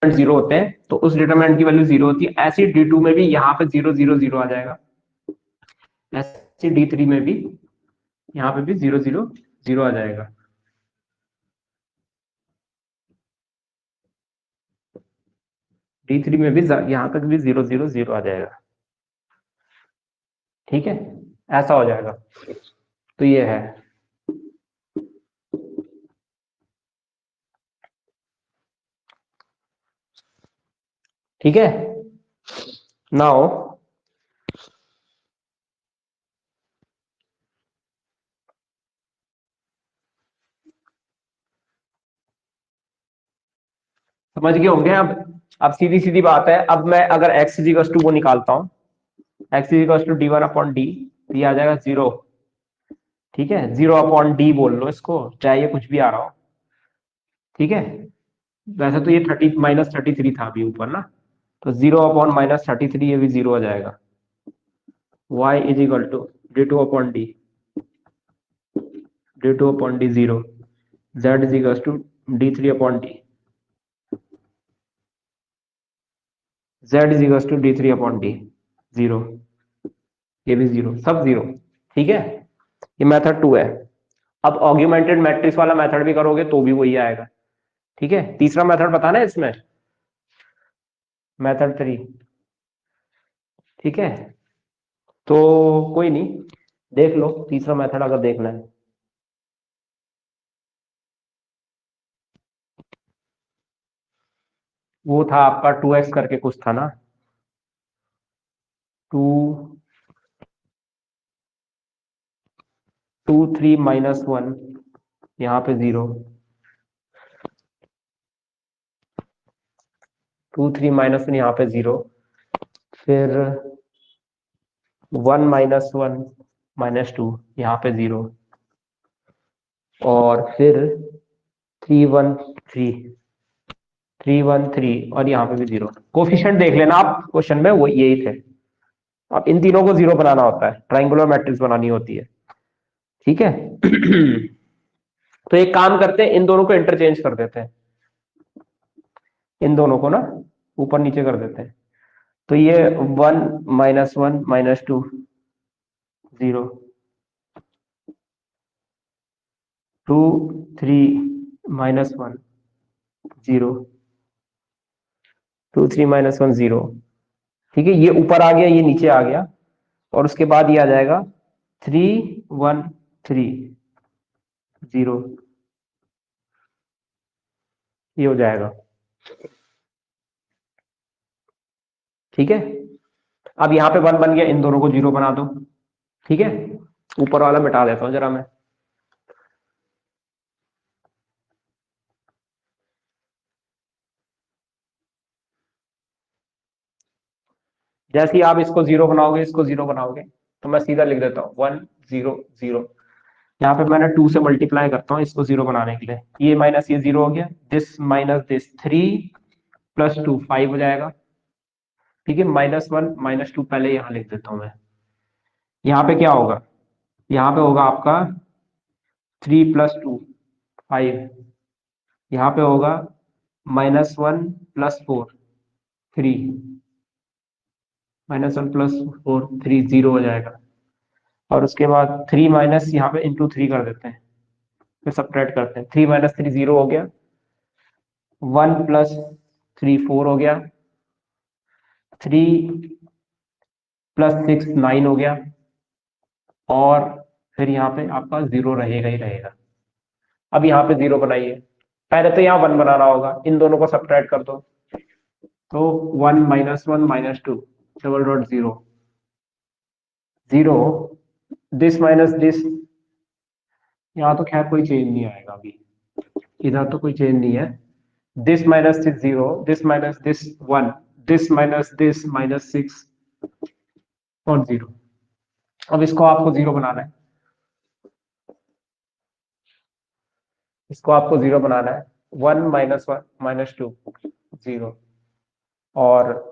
Zero होते हैं तो उस डिटरमिनेंट की वैल्यू जीरो होती है। ऐसे D2 में भी यहाँ पे 0 0 0 आ जाएगा, ऐसे D3 में भी यहाँ पे भी 0 0 0 आ जाएगा। D3 में भी यहाँ तक भी 0 0 0 आ जाएगा। ठीक है, ऐसा हो जाएगा। तो ये है। ठीक है, नाउ समझ गए होंगे। अब सीधी सीधी बात है, अब मैं अगर x इजिकल्स टू वो निकालता हूँ, x equals to d1 upon D, तो ये आ जाएगा 0। ठीक है, 0 अपॉन डी बोल लो इसको, चाहे ये कुछ भी आ रहा हो। ठीक है, वैसे तो ये 30 -33 था अभी ऊपर ना, तो 0 अपॉन -33 ये भी 0 आ जाएगा। y is equal to d2 upon D 0, z is equal to d3 upon D, z is equal to d3 upon D 0, ये भी 0, सब 0। ठीक है, ये मेथड 2 है। अब ऑग्यूमेंटेड मैट्रिक्स वाला मेथड भी करोगे तो भी वही आएगा। ठीक है, तीसरा मेथड बताना है इसमें, मेथड 3। ठीक है, तो कोई नहीं, देख लो तीसरा मेथड अगर देखना है। वो था आपका 2x करके कुछ था ना, 2 2 3 -1, यहाँ पे 0, 2 3 -1 यहाँ पे 0, फिर 1 -1 -2 यहाँ पे 0, और फिर 3 1 3 3 1 3 और यहाँ पे भी 0। कोफिशिएंट देख लेना आप, क्वेश्चन में वो यही थे। अब इन तीनों को 0 बनाना होता है, ट्राइंगुलर मैट्रिक्स बनानी होती है। ठीक है तो एक काम करते हैं, इन दोनों को इंटरचेंज कर देते हैं, इन दोनों को ना ऊपर नीचे कर देते हैं। तो ये 1 -1 -2 0, 2 3 -1 0, 2 3 -1 0। ठीक है, ये ऊपर आ गया, ये नीचे आ गया, और उसके बाद ये आ जाएगा 3 1 3 0, ये हो जाएगा। ठीक है, अब यहाँ पे 1 बन गया, इन दोनों को 0 बना दो। ठीक है, ऊपर वाला मिटा देता हूं जरा मैं। जैसे ही आप इसको 0 बनाओगे, इसको 0 बनाओगे, तो मैं सीधा लिख देता हूँ 1 0 0। यहाँ पे मैंने 2 से मल्टीप्लाई करता हूँ इसको 0 बनाने के लिए, ये माइनस ये 0 हो गया, दिस माइनस दिस 3 + 2 5 हो जाएगा। ठीक है, -1 -2 पहले यहाँ लिख देता हूँ मैं। यहाँ पे क्या होगा, यहाँ पे होगा आपका 3 + 2 5, यहाँ पे होगा -1 + 4 3, -1 + 4 3 0 हो जाएगा। और उसके बाद 3 माइनस यहाँ पे इंटू 3 कर देते हैं, फिर सब्ट्रैक्ट करते हैं, 3 - 3 0 हो गया, 1 + 3 4 हो गया, 3 + 6 9 हो गया, और फिर यहाँ पे आपका 0 रहेगा ही रहेगा। अब यहाँ पे 0 बनाइए, पहले तो यहाँ 1 बनाना होगा, इन दोनों को सब्ट्रैक्ट कर दो, तो 1 -1 -2 0 0, दिस माइनस दिस, यहाँ तो खैर कोई चेंज नहीं आएगा अभी, इधर तो कोई चेंज नहीं है। This minus this 0, this minus this 1, this minus this -6 और 0। अब इसको आपको 0 बनाना है, इसको आपको 0 बनाना है, 1 -1 -2 0, और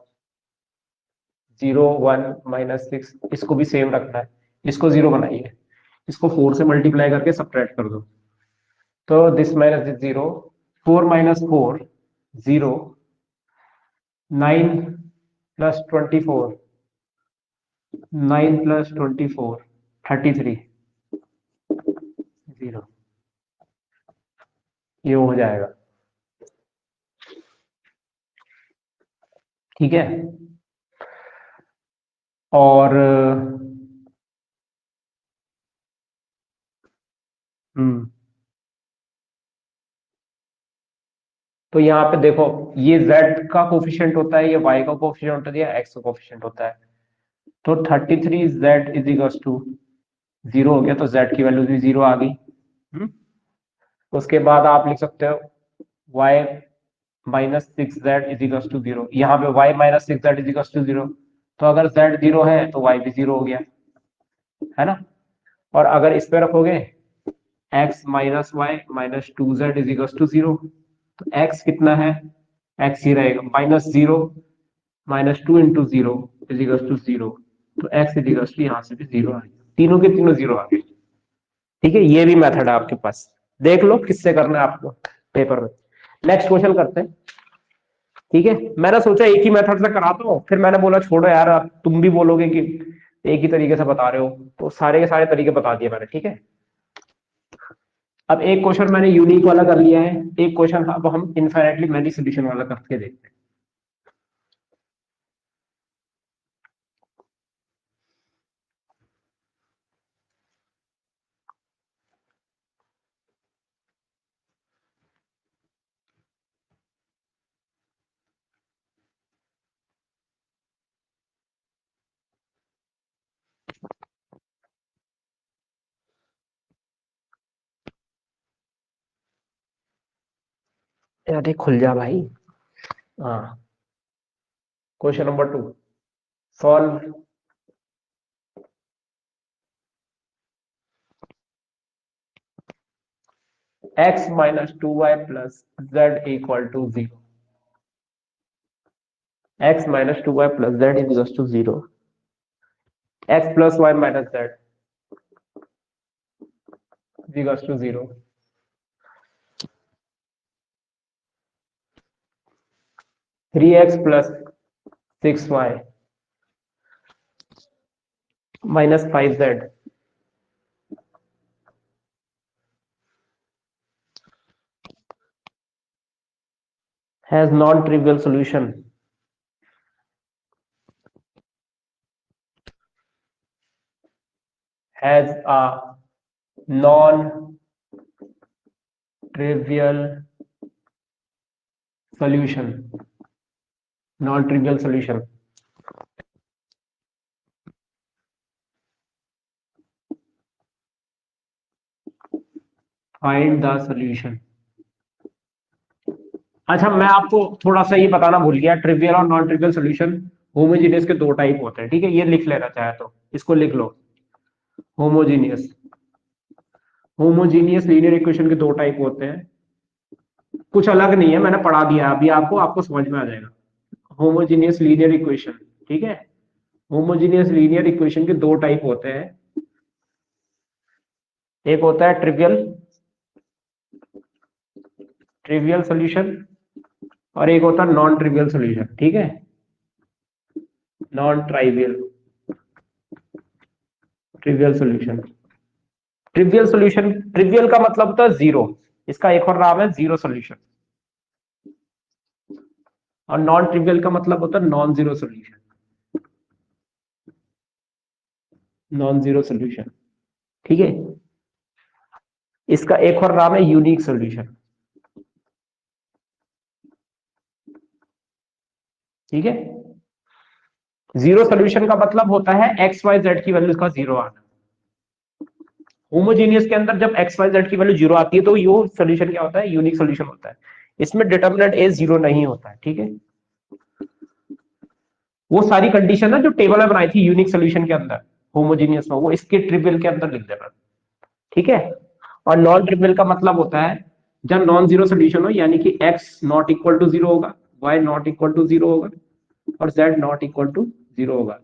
0 1 -6 इसको भी सेम रखना है, इसको 0 बनाइए, इसको 4 से मल्टीप्लाई करके सब्ट्रैक्ट कर दो, तो this minus this 0, 4 - 4 0, 9 plus 24, 9 plus 24 33 0, ये हो जाएगा। ठीक है, और तो यहाँ पे देखो ये z का कोफिशिएंट होता है, ये y का कोफिशिएंट होता है, या x का कोफिशिएंट होता है। तो 33z इज इक्वल टू 0 हो गया, तो z की वैल्यू भी 0 आ गई। उसके बाद आप लिख सकते हो y minus 6z is equal to 0, यहाँ पे y minus 6z is equal to 0, तो अगर z 0 है तो y भी 0 हो गया, है ना। और अगर इस पे रखोगे x minus Y minus 2z is equal to 0, तो x कितना है, x ही रहेगा, minus 0 minus 2 into 0 is equal to 0, तो x इज इक्वल टू यहाँ से भी 0 आ गया, तीनों के तीनों 0 आ गए। ठीक है, ये भी मेथड है आपके पास, देख लो किससे करना है आपको पेपर में। नेक्स्ट क्वेश्चन करते हैं। ठीक है, मैंने सोचा एक ही मेथड से कराता हूँ, फिर मैंने बोला छोड़ो यार, अब तुम भी बोलोगे कि एक ही तरीके से बता रहे हो, तो सारे के सारे तरीके बता दिए मैंने। ठीक है, अब एक क्वेश्चन मैंने यूनिक वाला कर लिया है, एक क्वेश्चन अब हम इनफाइनाइटली मैनी सॉल्यूशन वाला करके देखते हैं। अरे खुल जा भाई। हाँ, question number 2, solve x minus 2y plus z equal to 0, x minus 2y plus z equal to 0, x plus y minus z equal to 0, 3x plus 6y minus 5z has non-trivial solution, has a non-trivial solution, non-trivial solution। Find the solution. अच्छा, मैं आपको थोड़ा सा ये बताना भूल गया, trivial और नॉन ट्रिवियल सॉल्यूशन होमोजेनियस के दो टाइप होते हैं। ठीक है, ये लिख लेना चाहे तो इसको लिख लो, होमोजेनियस, होमोजेनियस लीनियर इक्वेशन के दो टाइप होते हैं, कुछ अलग नहीं है, मैंने पढ़ा दिया अभी आपको, आपको समझ में आ जाएगा। होमोजेनियस लीनियर इक्वेशन, ठीक है, होमोजेनियस लीनियर इक्वेशन के दो टाइप होते हैं, एक होता है ट्रिवियल, ट्रिवियल सॉल्यूशन, और एक होता है नॉन ट्रिवियल सॉल्यूशन। ठीक है, non trivial, trivial solution, trivial solution, trivial का मतलब होता है जीरो, इसका एक और नाम है जीरो सॉल्यूशन, और नॉन ट्रिवियल का मतलब होता है non zero solution, non zero solution. ठीक है, इसका एक और नाम है यूनिक सॉल्यूशन। ठीक है, जीरो सॉल्यूशन का मतलब होता है एक्स वाई जेड की वैल्यू का जीरो आना। होमोजेनियस के अंदर जब एक्स वाई जेड की वैल्यू जीरो आती है तो यो सॉल्यूशन क्या होता है, यूनिक सॉल्यूशन होता है, इसमें डिटरमिनेंट ए जीरो नहीं होता है। ठीक है, वो सारी कंडीशन है जो टेबल में बनाई थी यूनिक सॉल्यूशन के अंदर, होमोजेनियस में, वो इसके ट्रिवियल के अंदर लिख देना। ठीक है, और नॉन ट्रिवियल का मतलब होता है जब नॉन जीरो सोल्यूशन हो, यानी कि x not equal to zero होगा, y not equal to zero होगा, और z not equal to zero होगा।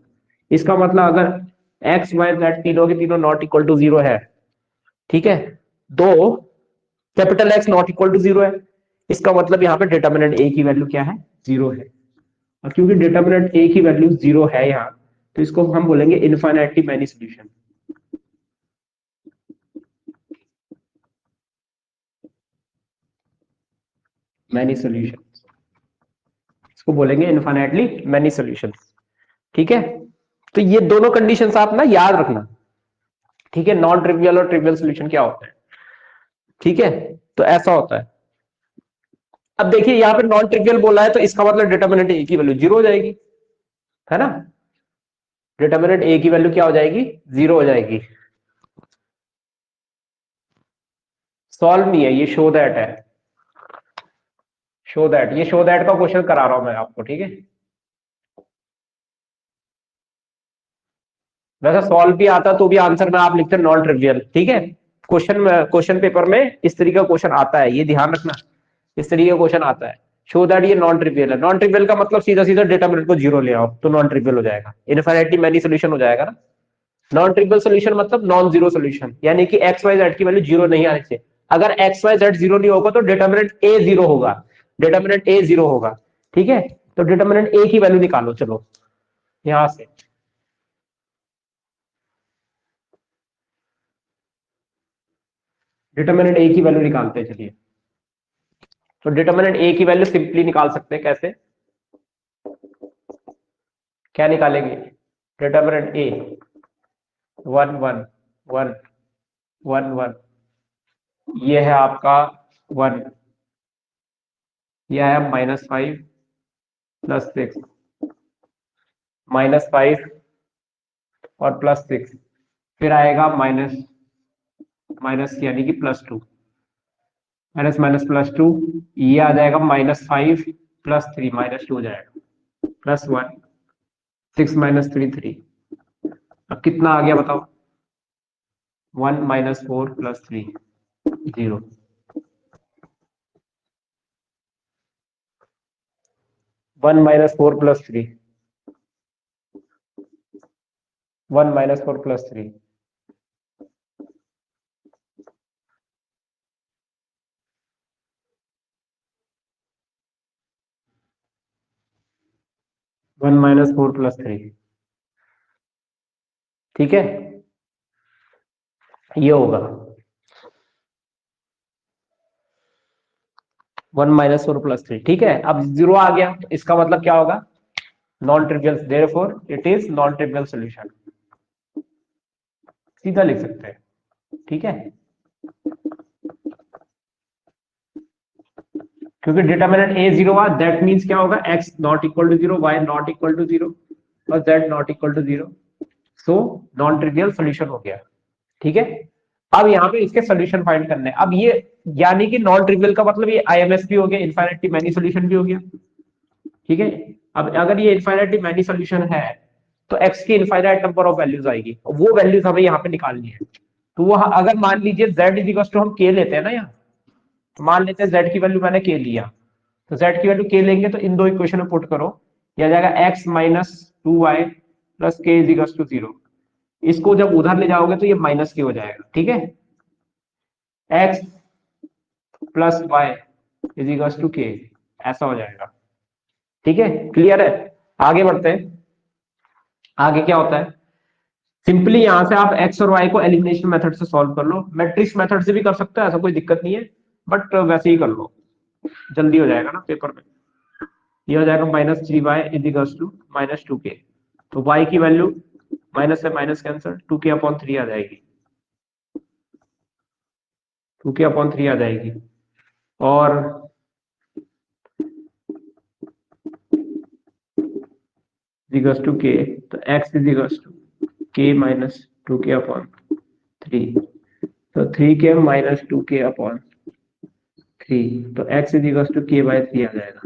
इसका मतलब अगर x y z तीनों के तीनों नॉट इक्वल टू जीरो है, ठीक है, दो capital X not equal to zero है, इसका मतलब यहाँ पे डिटर्मिनेंट a की वैल्यू क्या है, जीरो है। अब क्योंकि डिटर्मिनेंट ए की वैल्यू 0 है यहाँ, तो इसको हम बोलेंगे infinitely many solution. Many solution, इसको बोलेंगे इनफाइनाइटली मैनी सॉल्यूशन। ठीक है, तो ये दोनों कंडीशंस आप ना याद रखना। ठीक है, नॉन ट्रिवियल और ट्रिवियल सॉल्यूशन क्या होता है। ठीक है, तो ऐसा होता है। अब देखिए यहाँ पे नॉन ट्रिवियल बोला है, तो इसका मतलब डिटर्मिनेंट ए की वैल्यू 0 हो जाएगी, है ना। डिटर्मिनेंट ए की वैल्यू क्या हो जाएगी, 0 हो जाएगी। सॉल्व नहीं है, ये शो दैट है। शो दैट, ये शो दैट का क्वेश्चन करा रहा हूं मैं आपको। ठीक है, वैसे सॉल्व भी आता तो भी आंसर में आप लिखते नॉन ट्रिवियल। ठीक है, क्वेश्चन पेपर में इस तरीके का क्वेश्चन आता है, ये ध्यान रखना, इस तरीके का क्वेश्चन आता है। शो दैट ये नॉन ट्रिवियल है। नॉन ट्रिवियल का मतलब सीधा सीधा डिटरमिनेंट को 0 ले आओ तो नॉन ट्रिवियल हो जाएगा, इनफिनिटी मैनी सॉल्यूशन हो जाएगा ना। नॉन ट्रिवियल सॉल्यूशन मतलब नॉन जीरो सॉल्यूशन, यानी कि एक्स वाई जेड की वैल्यू 0 नहीं आने से। अगर एक्स वाई जेड 0 नहीं होगा तो डिटरमिनेंट ए 0 होगा, डिटरमिनेंट ए 0 होगा। ठीक है, तो डिटरमिनेंट ए की वैल्यू निकालो, चलो यहां से। डिटरमिनेंट ए की वैल्यू निकालते हैं, चलिए। तो डिटरमिनेंट ए की वैल्यू सिंपली निकाल सकते हैं, कैसे, क्या निकालेंगे। डिटरमिनेंट ए 1 1 1 1 1, ये है आपका 1, यह है -5 +6, -5 और +6, फिर आएगा माइनस माइनस यानी कि +2, माइनस माइनस +2, ये आ जाएगा -5 +3 -2 हो जाएगा, +1, 6 - 3 3। अब कितना आ गया बताओ, 1 - 4 + 3 0। 1 - 4 + 3, 1 - 4 + 3, 1 - 4 + 3। ठीक है, ये होगा 1 - 4 + 3। ठीक है, अब 0 आ गया, इसका मतलब क्या होगा, non trivial, therefore it is non trivial solution, सीधा लिख सकते हैं। ठीक है, क्योंकि डिटर्मिनेंट ए 0 हुआ, दैट मींस क्या होगा, x not equal to 0, y not equal to 0 और z not equal to 0। So non trivial solution हो गया। ठीक है, अब यहाँ पे इसके सॉल्यूशन फाइंड करने हैं। अब ये यानी कि नॉन ट्रिवियल का मतलब ये IMS भी हो गया, इनफाइनाइटली मैनी सॉल्यूशन भी हो गया। ठीक है, अब अगर ये इनफाइनाइटली मैनी सॉल्यूशन है तो x की इनफाइनाइट नंबर ऑफ वैल्यूज आएगी, वो वैल्यूज हमें यहाँ पे निकालनी है। तो वो अगर मान लीजिए z इज इक्वल टू हम k लेते हैं ना, यहाँ मान लेते हैं z की वैल्यू मैंने k लिया, तो z की वैल्यू k लेंगे तो इन दो इक्वेशन में पुट करो, यह जाएगा x - 2y + k = 0। इसको जब उधर ले जाओगे तो ये -k हो जाएगा। ठीक है, x + y = k, ऐसा हो जाएगा। ठीक है, क्लियर है। आगे बढ़ते हैं, आगे क्या होता है, सिंपली यहां से आप x और y को एलिमिनेशन मेथड से सॉल्व कर लो, मैट्रिक्स मेथड से भी कर सकते हो, ऐसा कोई दिक्कत नहीं है, बट वैसे ही कर लो, जल्दी हो जाएगा ना पेपर में। ये हो जाएगा -3y = -2k, तो y की वैल्यू माइनस से माइनस कैंसिल, 2k/3 आ जाएगी, 2k/3 आ जाएगी। और k, तो x k - 2k/3, तो 3k - 2k/3, तो x k/3 आ जाएगा,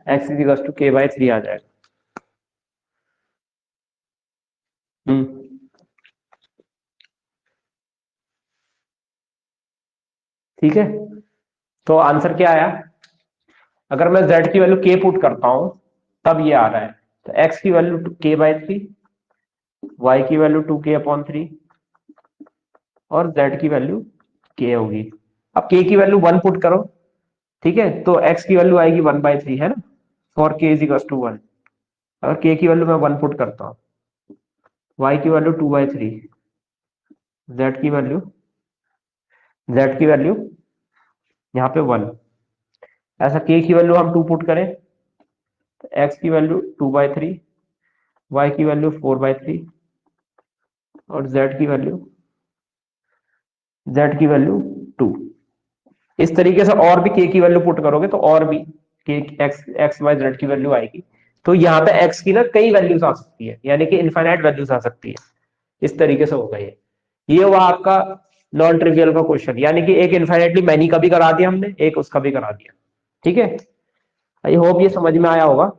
x k/3 आ जाएगा। ठीक है, तो आंसर क्या आया, अगर मैं z की वैल्यू k पुट करता हूं तब ये आ रहा है, तो x की वैल्यू k/3, y की वैल्यू 2k/3 और z की वैल्यू k होगी। अब k की वैल्यू 1 पुट करो, ठीक है, तो x की वैल्यू आएगी 1/3 है ना, for k is equal to 1। अगर k की वैल्यू मैं 1 पुट करता हूँ, y की वैल्यू 2/3, z की वैल्यू यहाँ पे 1, ऐसा k की वैल्यू हम 2 पुट करें तो x की वैल्यू 2/3, y की वैल्यू 4/3 और z की वैल्यू 2। इस तरीके से और भी k की वैल्यू पुट करोगे तो और भी k x y z की वैल्यू आएगी। तो यहाँ पे x की ना कई वैल्यूज आ सकती है, यानी कि इनफाइनाइट वैल्यूज आ सकती है। इस तरीके से होगा ये हुआ आपका नॉन ट्रिवियल का क्वेश्चन, यानी कि एक इनफाइनाइटली मैनी का भी करा दिया हमने, एक उसका भी करा दिया। ठीक है, आई होप ये समझ में आया होगा।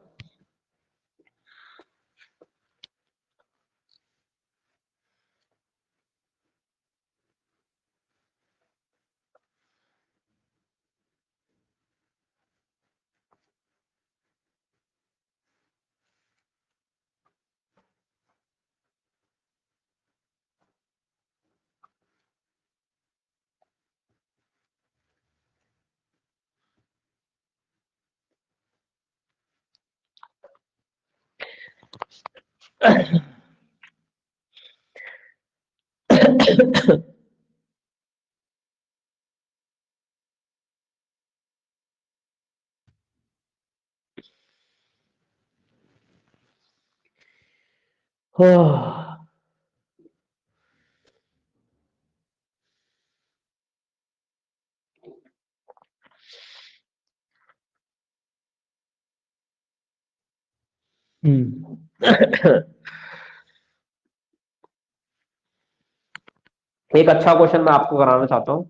एक अच्छा क्वेश्चन मैं आपको कराना चाहता हूं।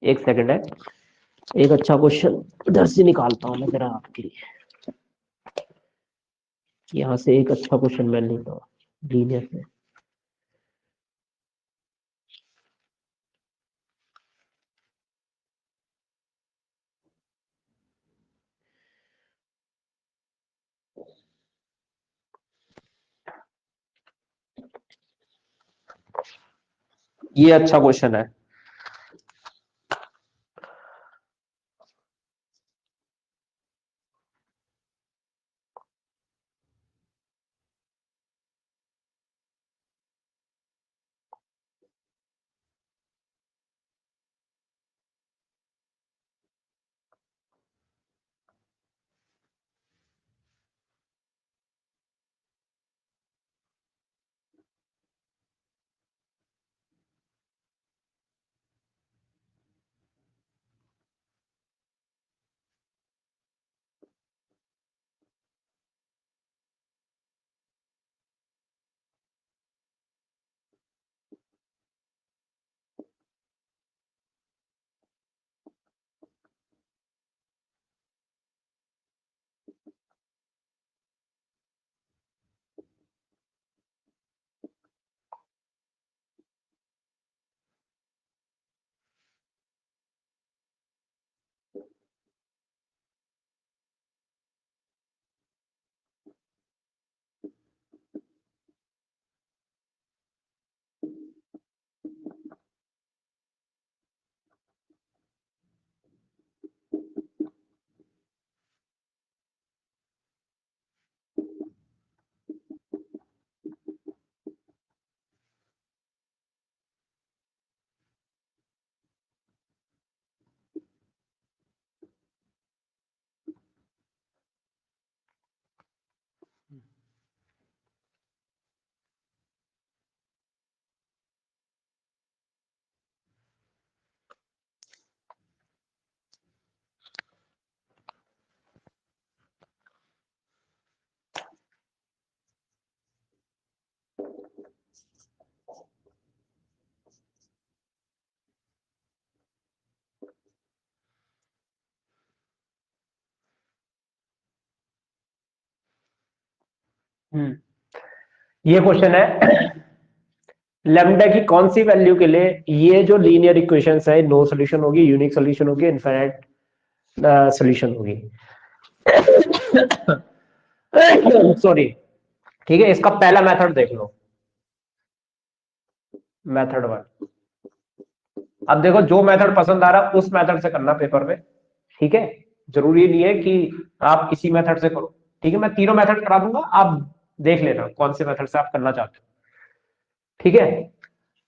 एक सेकंड है, एक अच्छा क्वेश्चन इधर से निकालता हूं मैं जरा आपके लिए। यहाँ से एक अच्छा क्वेश्चन मैं लेता हूँ लीनियर से। ये अच्छा क्वेश्चन है। ये क्वेश्चन है लैम्डा की कौन सी वैल्यू के लिए ये जो लीनियर इक्वेशंस है नो सॉल्यूशन होगी, यूनिक सॉल्यूशन होगी, इनफाइनाइट सॉल्यूशन होगी। सॉरी, ठीक है, इसका पहला मेथड देख लो, मेथड 1। अब देखो जो मेथड पसंद आ रहा है उस मेथड से करना पेपर में, ठीक है, जरूरी नहीं है कि आप इसी मेथड से करो, ठीक है, मैं तीनों मेथड करा दूंगा, आप देख लेना कौन से मेथड से आप करना चाहते हो, ठीक है।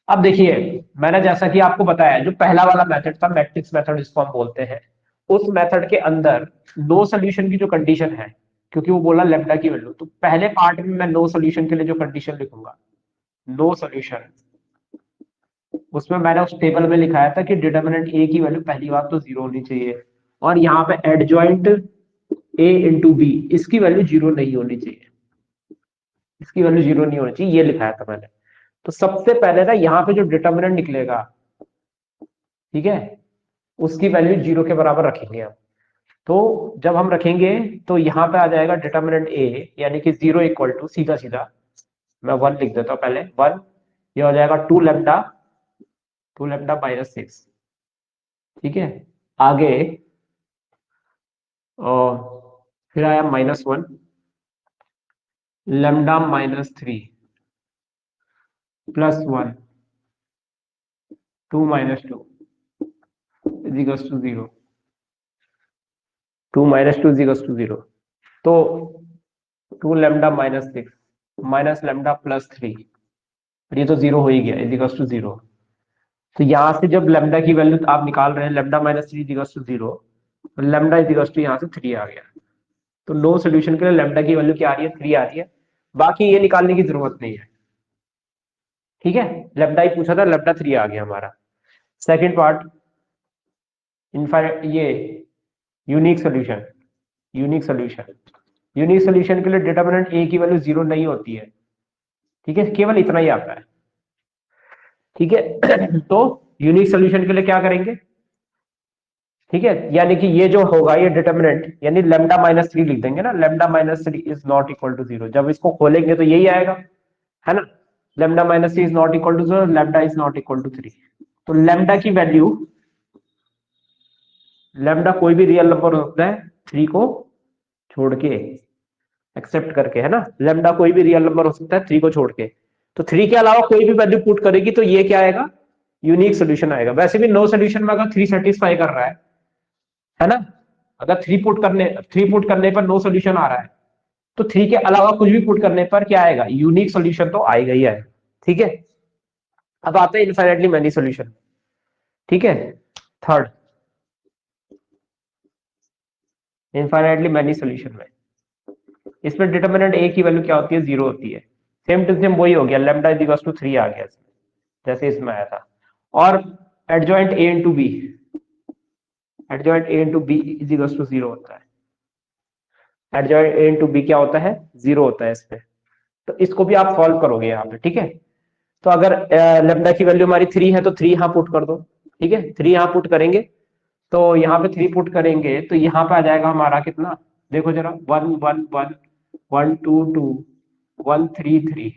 अब देखिए, मैंने जैसा कि आपको बताया, जो पहला वाला मेथड था मैट्रिक्स मेथड जिसको हम बोलते हैं, उस मेथड के अंदर नो सोल्यूशन की जो कंडीशन है, क्योंकि वो बोला लेमडा की वैल्यू, तो पहले पार्ट में मैं नो सोल्यूशन के लिए जो कंडीशन लिखूंगा, नो सोल्यूशन, उसमें मैंने उस टेबल में लिखाया था कि डिटर्मिनेंट ए की वैल्यू पहली बात तो जीरो होनी चाहिए, और यहाँ पे एडजॉइंट ए इंटू बी, इसकी वैल्यू जीरो नहीं होनी चाहिए, इसकी वैल्यू जीरो नहीं होनी चाहिए, ये लिखाया था मैंने। तो सबसे पहले ना यहाँ पे जो डिटर्मिनेंट निकलेगा, ठीक है, उसकी वैल्यू जीरो के बराबर रखेंगे हम। तो जब हम रखेंगे तो यहाँ पे आ जाएगा डिटर्मिनेंट ए, यानी कि जीरो इक्वल टू, सीधा सीधा मैं वन लिख देता हूँ पहले, वन, ये हो जाएगा टू लेमडा माइनस सिक्स, ठीक है। आगे और फिर आया minus one, lambda minus three plus one, two minus two equals to zero, two minus two equals to zero. तो two lambda minus six minus lambda plus three, ये तो zero हो ही गया, इजिकल्स टू जीरो। तो यहां से जब लेमडा की वैल्यू आप निकाल रहे हैं, lambda minus three equals to zero, तो लेमडा इजिकल्स टू यहाँ से थ्री आ गया। तो नो सोल्यूशन के लिए लेमडा की वैल्यू क्या आ रही है, थ्री आ रही है, बाकी ये निकालने की जरूरत नहीं है, ठीक है। लेमडा ही पूछा था, लेमडा थ्री आ गया हमारा। सेकेंड पार्ट, इनफाइनाइट, ये unique solution, unique solution, unique solution के लिए डिटर्मिनेंट ए की वैल्यू जीरो नहीं होती है, ठीक है, केवल इतना ही आता है, ठीक है। तो यूनिक सोल्यूशन के लिए क्या करेंगे, ठीक है, यानी कि ये जो होगा ये डिटर्मिनेंट, यानी लेमडा माइनस थ्री लिख देंगे ना, lambda minus three is not equal to zero, जब इसको खोलेंगे तो यही आएगा, है ना, lambda minus three is not equal to zero, lambda is not equal to three. तो लेमडा की वैल्यू, लेमडा कोई भी रियल नंबर हो सकता है थ्री को छोड़ के, एक्सेप्ट करके, है ना, लेमडा कोई भी रियल नंबर हो सकता है थ्री को छोड़ के, तो थ्री के अलावा कोई भी वैल्यू पुट करेगी तो ये क्या आएगा, यूनिक सोल्यूशन आएगा। वैसे भी नो सोल्यूशन में अगर थ्री सेटिस्फाई कर रहा है ना, अगर थ्री पुट करने पर नो सोल्यूशन आ रहा है, तो थ्री के अलावा कुछ भी पुट करने पर क्या आएगा, यूनिक सोल्यूशन तो आएगा ही आएगा, ठीक है। अब आते हैं इनफाइनाइटली मैनी सोल्यूशन, ठीक है, थर्ड, इनफाइनाइटली मैनी सोल्यूशन में, इसमें डिटर्मिनेंट ए की वैल्यू क्या होती है, जीरो होती है, सेम टू सेम वही हो गया, लेमडा इक्वल्स टू थ्री आ गया इसमें, जैसे इसमें आया था। और adjoint A into B, adjoint A into B is equals to zero होता है, एडजॉइंट ए इंटू बी क्या होता है, जीरो होता है इसमें। तो इसको भी आप सॉल्व करोगे यहाँ पे, ठीक है। तो अगर लेमडा की वैल्यू हमारी थ्री है तो थ्री यहाँ पुट कर दो, ठीक है, थ्री यहाँ पुट करेंगे, तो यहाँ पे थ्री पुट करेंगे तो यहाँ पे आ जाएगा हमारा कितना, देखो जरा, one one one, one two two, one three three,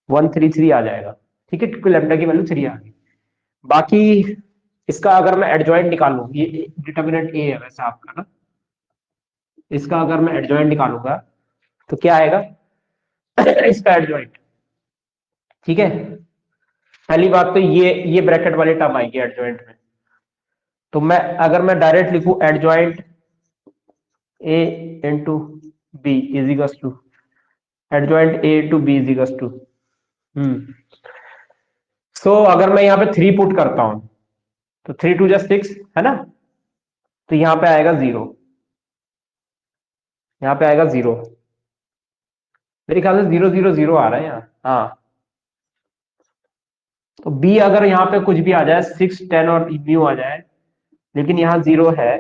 one three three आ जाएगा, ठीक है, क्योंकि लेमडा की वैल्यू थ्री आ गई। बाकी इसका अगर मैं एडजॉइंट निकालू, ये डिटर्मिनेंट ए है वैसे आपका ना, इसका अगर मैं एडजॉइंट निकालूंगा तो क्या आएगा, इसका एडजॉइंट, ठीक है। पहली बात तो ये ब्रैकेट वाली टर्म आएगी एडजॉइंट में, तो मैं अगर मैं डायरेक्ट लिखूं adjoint A into B is equal to adjoint A into B is equal to, so अगर मैं यहाँ पे थ्री पुट करता हूं तो थ्री टू जस्ट सिक्स, है ना, तो यहाँ पे आएगा जीरो, यहाँ पे आएगा जीरो, मेरे ख्याल से जीरो जीरो जीरो आ रहा है यहाँ, हाँ। तो बी अगर यहाँ पे कुछ भी आ जाए, सिक्स टेन और न्यू आ जाए, लेकिन यहाँ जीरो है,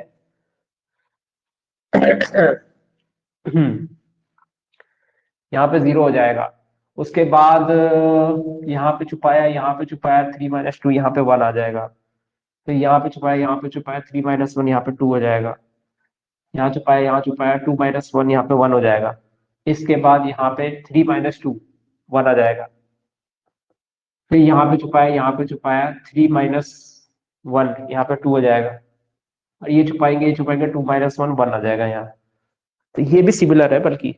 यहाँ पे जीरो हो जाएगा। उसके बाद यहाँ पे छुपाया, यहाँ पे छुपाया, थ्री माइनस टू, यहाँ पे वन आ जाएगा, फिर यहाँ पे छुपाया, यहाँ पे छुपाया, थ्री माइनस वन, यहाँ पे टू हो जाएगा, यहाँ छुपाया, यहाँ छुपाया, टू माइनस वन, यहाँ पे वन हो जाएगा। इसके बाद यहाँ पे थ्री माइनस टू, वन आ जाएगा, फिर यहाँ पे छुपाया, यहाँ पे छुपाया, थ्री माइनस वन, यहाँ पे टू हो जाएगा, और ये छुपाएंगे, टू माइनस वन, वन आ जाएगा यहाँ। तो ये भी सिमिलर है बल्कि,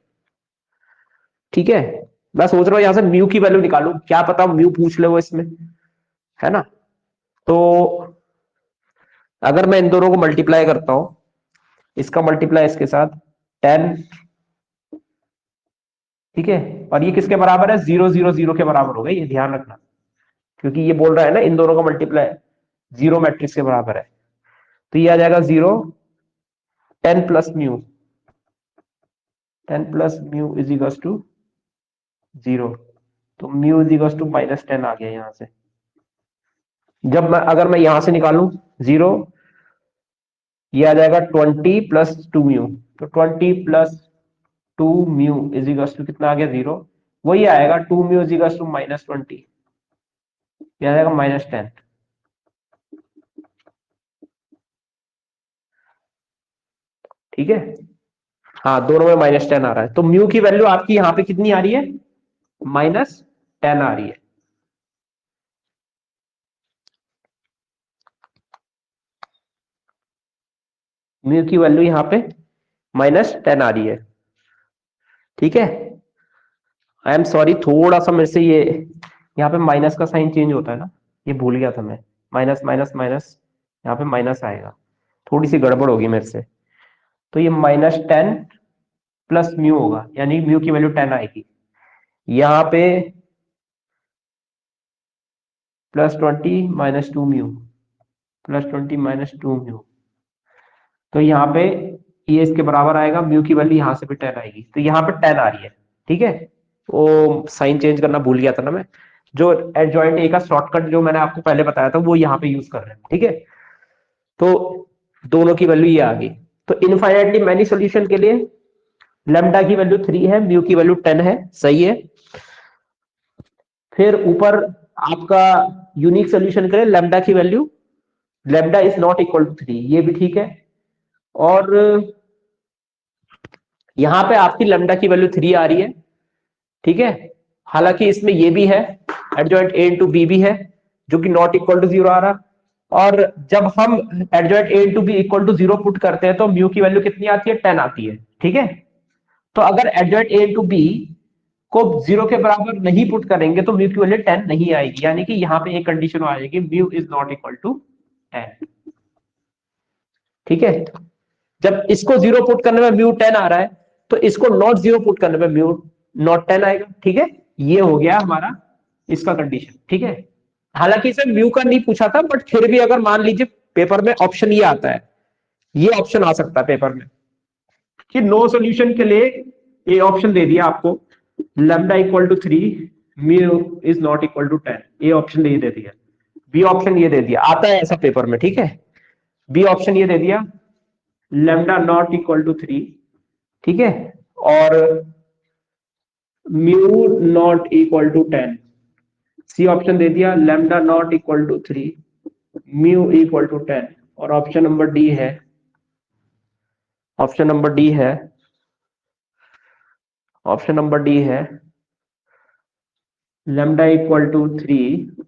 ठीक है। मैं सोच रहा हूँ यहाँ से म्यू की वैल्यू निकालू, क्या पता म्यू पूछ ले वो इसमें, है ना। तो अगर मैं इन दोनों को मल्टीप्लाई करता हूं, इसका मल्टीप्लाई इसके साथ 10, ठीक है, और ये किसके बराबर है, 0 0 0 के बराबर होगा, ये ध्यान रखना, क्योंकि ये बोल रहा है ना इन दोनों का मल्टीप्लाई 0 मैट्रिक्स के बराबर है। तो ये आ जाएगा 0, 10 plus mu, 10 plus mu is equal to 0। तो म्यू इज इक्वल टू -10 आ गया यहां से। जब मैं अगर मैं यहां से निकालूं 0, ये आ जाएगा 20 प्लस 2 म्यू। तो 20 plus 2 mu is equal to कितना आ गया, 0। वही आएगा 2 म्यू इज इक्वल टू -20, ये आ जाएगा -10। ठीक है, हाँ दोनों में -10 आ रहा है। तो म्यू की वैल्यू आपकी यहाँ पे कितनी आ रही है, -10 आ रही है। म्यू की वैल्यू यहाँ पे -10 आ रही है। ठीक है, आई एम सॉरी, थोड़ा सा मेरे से ये यहाँ पे माइनस का साइन चेंज होता है ना, ये भूल गया था मैं, माइनस माइनस माइनस, यहाँ पे माइनस आएगा, थोड़ी सी गड़बड़ होगी मेरे से। तो ये -10 प्लस म्यू होगा, यानी म्यू की वैल्यू 10 आएगी। यहाँ पे +20 -2 म्यू, +20 -2 म्यू, तो यहाँ पे ये इसके बराबर आएगा, म्यू की वैल्यू यहाँ से भी 10 आएगी, तो यहाँ पे 10 आ रही है। ठीक है, वो साइन चेंज करना भूल गया था ना मैं, जो एडजॉइंट ए का शॉर्टकट जो मैंने आपको पहले बताया था वो यहाँ पे यूज कर रहे हैं। ठीक है, तो दोनों की वैल्यू ये आ गई। तो इनफाइनाइटली मैनी सॉल्यूशन के लिए लेमडा की वैल्यू 3 है, म्यू की वैल्यू 10 है, सही है। फिर ऊपर आपका यूनिक सॉल्यूशन के लिए लेमडा की value, lambda is not equal to 3, ये भी ठीक है। और यहां पे आपकी लेमडा की वैल्यू 3 आ रही है। ठीक है, हालांकि इसमें ये भी है, एडजॉइंट ए इंटू बी भी है, जो कि नॉट इक्वल टू 0 आ रहा। और जब हम adjoint A into B equal to 0 put करते हैं तो म्यू की वैल्यू कितनी आती है, 10 आती है। ठीक है, तो अगर एडजॉइंट ए इंटू बी को 0 के बराबर नहीं पुट करेंगे तो म्यू की वैल्यू 10 नहीं आएगी, यानी कि यहाँ पे एक कंडीशन आ जाएगी, mu is not equal to 10। ठीक है, जब इसको 0 पुट करने में म्यू 10 आ रहा है, तो इसको नॉट 0 पुट करने में म्यू नॉट 10 आएगा। ठीक है, ये हो गया हमारा इसका कंडीशन। ठीक है, हालांकि इसे म्यू का नहीं पूछा था, बट फिर भी अगर मान लीजिए पेपर में ऑप्शन ये आता है, ये ऑप्शन आ सकता है पेपर में कि नो सॉल्यूशन के लिए ये ऑप्शन दे दिया आपको, lambda equal to 3, mu is not equal to 10, ये ऑप्शन दे दिया। बी ऑप्शन ये दे दिया, आता है ऐसा पेपर में। ठीक है, बी ऑप्शन ये दे दिया, लैम्डा नॉट इक्वल टू 3, ठीक है, और mu not equal to 10। C option दे दिया, lambda not equal to 3, mu equal to 10। और ऑप्शन नंबर डी है, ऑप्शन नंबर डी है, ऑप्शन नंबर डी है, लैम्डा इक्वल टू 3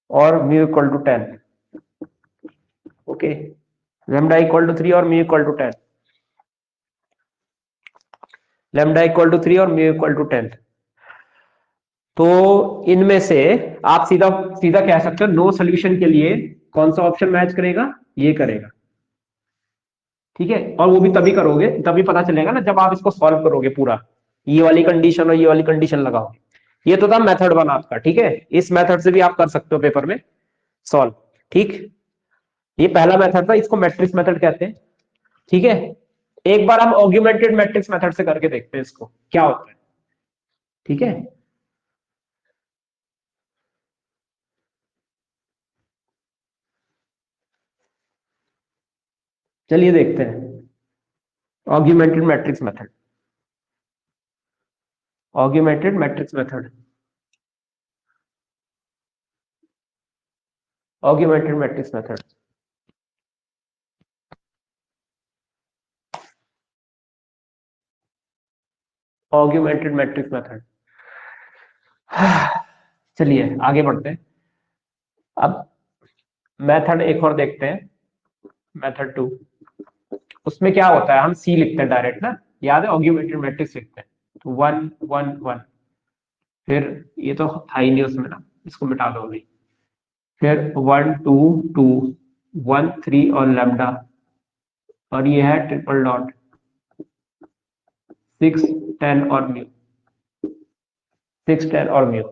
और mu equal to 10। Okay, lambda equal to 3 और mu equal to 10, lambda equal to 3 और mu equal to 10। तो इनमें से आप सीधा सीधा कह सकते हो नो सॉल्यूशन के लिए कौन सा ऑप्शन मैच करेगा, ये करेगा। ठीक है, और वो भी तभी करोगे, तभी पता चलेगा ना जब आप इसको सॉल्व करोगे पूरा, ये वाली कंडीशन और ये वाली कंडीशन लगाओगे। ये तो था मेथड 1 आपका। ठीक है, इस मेथड से भी आप कर सकते हो पेपर में सॉल्व। ठीक, ये पहला मेथड था, इसको मैट्रिक्स मेथड कहते हैं। ठीक है, एक बार हम ऑग्यूमेंटेड मैट्रिक्स मेथड से करके देखते हैं इसको क्या होता है। ठीक है, चलिए देखते हैं augmented matrix method, augmented matrix method, augmented matrix method. Augmented matrix method, चलिए आगे बढ़ते हैं। अब मेथड एक और देखते हैं, मेथड 2। उसमें क्या होता है, हम सी लिखते हैं डायरेक्ट ना, याद है ऑग्यूमेंटेड मैट्रिक्स लिखते हैं, तो 1 1 1। फिर ये तो था ही नहीं उसमें ना, इसको मिटा दो अभी। फिर 1 2 2 1 3 और लैम्डा, और ये है ट्रिपल डॉट 6 10 और म्यू, 6 10 और म्यू।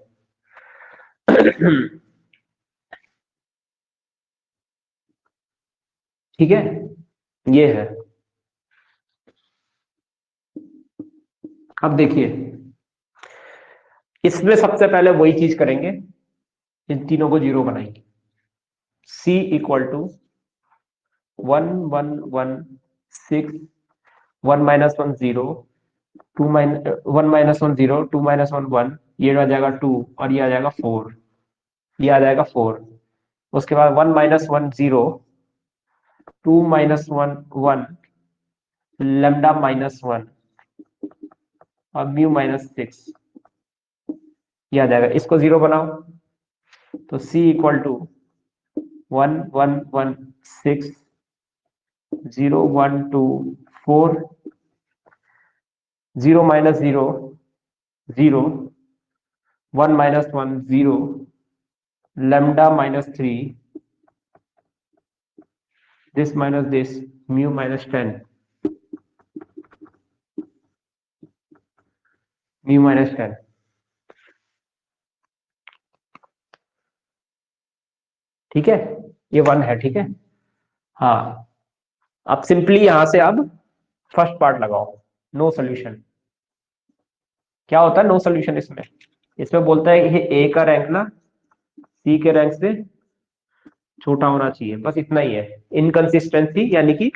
ठीक है, ये है। अब देखिए, इसमें सबसे पहले वही चीज करेंगे, इन तीनों को जीरो बनाएंगे। C equal to 1 1 1 6 1 minus 1 0 2 1 minus 1 0 2 minus 1 1, ये आ जाएगा 2 और ये आ जाएगा 4, ये आ जाएगा 4। उसके बाद 1 माइनस 1 0 2 माइनस 1 1 लैम्डा माइनस 1 और म्यू माइनस 6, ये आ जाएगा। इसको जीरो बनाओ तो C equal to 1 1 1 6 0 1 2 4 0 minus 0 0 1 minus 1 0 lambda minus 3 this minus this mu minus 10 mu minus 10। ठीक है, ये 1 है। ठीक है, हाँ, अब सिंपली यहां से अब फर्स्ट पार्ट लगाओ, नो सोल्यूशन। क्या होता है नो सोल्यूशन? इसमें बोलता है कि ए का रैंक ना सी के रैंक से छोटा होना चाहिए, बस इतना ही है। इनकंसिस्टेंसी यानी कि